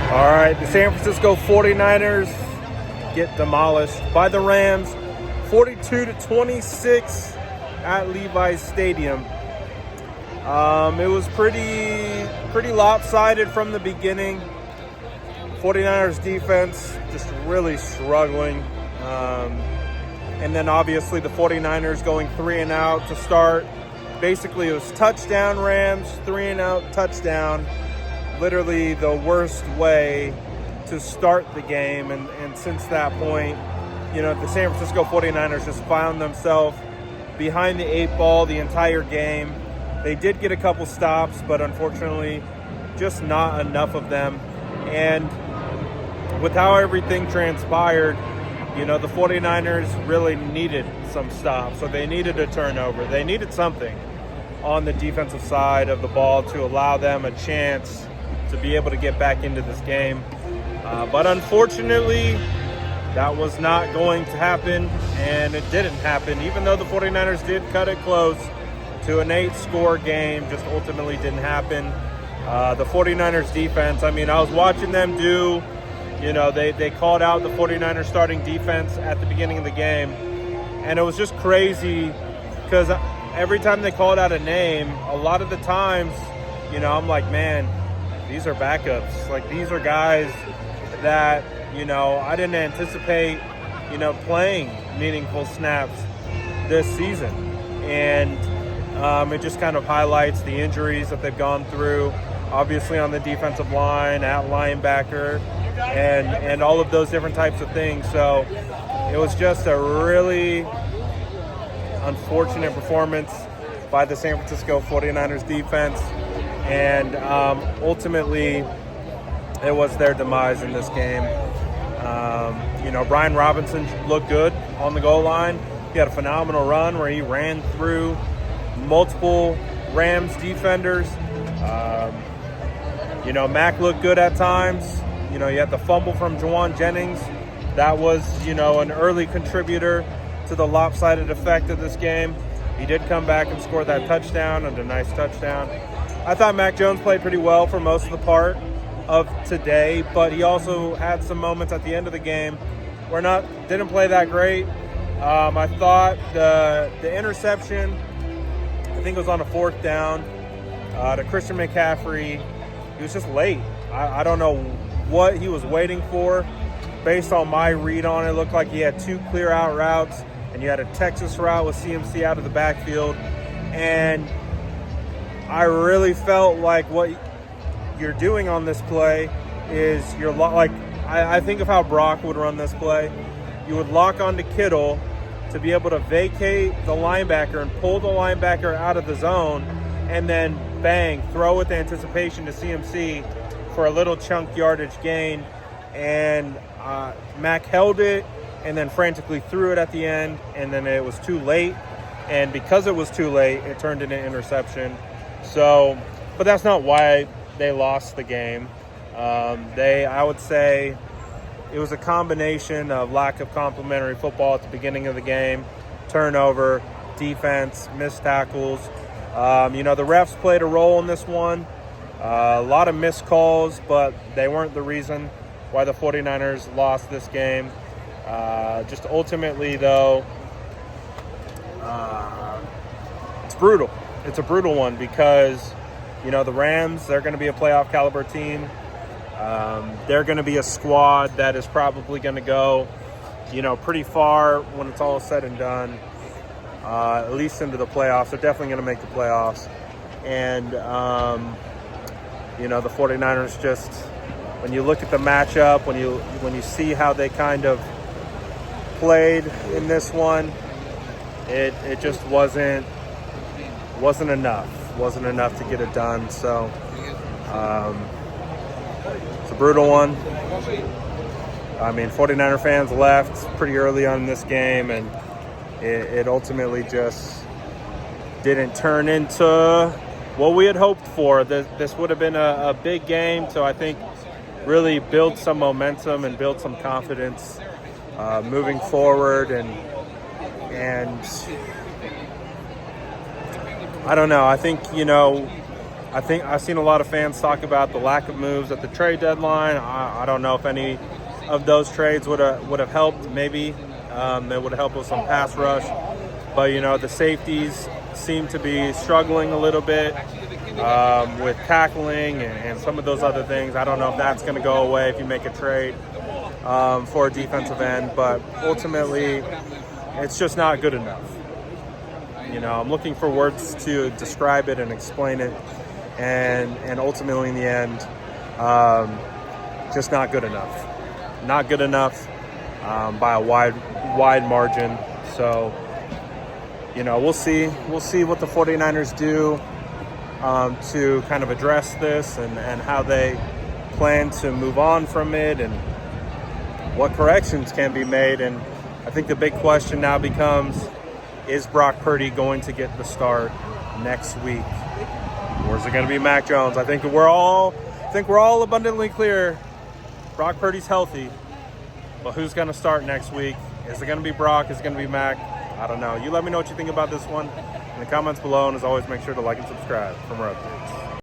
All right, the San Francisco 49ers get demolished by the Rams 42-26 at Levi's Stadium. It was pretty lopsided from the beginning. 49ers defense just really struggling. And then obviously the 49ers going 3-and-out to start. Basically it was touchdown Rams, 3-and-out touchdown. Literally the worst way to start the game. And since that point, the San Francisco 49ers just found themselves behind the 8 ball the entire game. They did get a couple stops, but unfortunately just not enough of them. And with how everything transpired, the 49ers really needed some stops. So they needed a turnover. They needed something on the defensive side of the ball to allow them a chance to be able to get back into this game. But unfortunately, that was not going to happen, and it didn't happen. Even though the 49ers did cut it close to an 8-score game, just ultimately didn't happen. The 49ers defense, I was watching them do, they called out the 49ers starting defense at the beginning of the game, and it was just crazy because every time they called out a name, a lot of the times, I'm like, man, these are backups. Like, these are guys that, I didn't anticipate, playing meaningful snaps this season. And it just kind of highlights the injuries that they've gone through, obviously on the defensive line, at linebacker, and all of those different types of things. So it was just a really unfortunate performance by the San Francisco 49ers defense. And ultimately, it was their demise in this game. Brian Robinson looked good on the goal line. He had a phenomenal run where he ran through multiple Rams defenders. Mack looked good at times. You had the fumble from Jauan Jennings. That was, an early contributor to the lopsided effect of this game. He did come back and score that touchdown, and a nice touchdown. I thought Mac Jones played pretty well for most of the part of today, but he also had some moments at the end of the game where didn't play that great. I thought the interception, I think it was on a 4th down, to Christian McCaffrey. He was just late. I don't know what he was waiting for. Based on my read on it, looked like he had 2 clear out routes, and you had a Texas route with CMC out of the backfield. And I really felt like what you're doing on this play is I think of how Brock would run this play. You would lock onto Kittle to be able to vacate the linebacker and pull the linebacker out of the zone, and then bang, throw with anticipation to CMC for a little chunk yardage gain. And Mac held it and then frantically threw it at the end, and then it was too late. And because it was too late, it turned into an interception. So, but that's not why they lost the game. I would say it was a combination of lack of complementary football at the beginning of the game, turnover, defense, missed tackles. The refs played a role in this one. A lot of missed calls, but they weren't the reason why the 49ers lost this game. Just ultimately, though, it's brutal. It's a brutal one because, the Rams, they're going to be a playoff caliber team. They're going to be a squad that is probably going to go, pretty far when it's all said and done, at least into the playoffs. They're definitely going to make the playoffs. And, the 49ers just, when you look at the matchup, when you see how they kind of played in this one, it just wasn't enough. Wasn't enough to get it done. So it's a brutal one. 49er fans left pretty early on in this game, and it ultimately just didn't turn into what we had hoped for. This would have been a big game to, I think, really build some momentum and build some confidence moving forward. And I don't know. I think, I think I've seen a lot of fans talk about the lack of moves at the trade deadline. I don't know if any of those trades would have helped. Maybe they would have helped with some pass rush. But, you know, the safeties seem to be struggling a little bit with tackling and some of those other things. I don't know if that's going to go away if you make a trade for a defensive end. But ultimately, it's just not good enough. You know, I'm looking for words to describe it and explain it. And ultimately, in the end, just not good enough. Not good enough by a wide margin. So, you know, we'll see. We'll see what the 49ers do to kind of address this and how they plan to move on from it and what corrections can be made. And I think the big question now becomes, is Brock Purdy going to get the start next week? Or is it going to be Mac Jones? I think we're all abundantly clear. Brock Purdy's healthy, but who's going to start next week? Is it going to be Brock? Is it going to be Mac? I don't know. You let me know what you think about this one in the comments below, and as always, make sure to like and subscribe for more updates.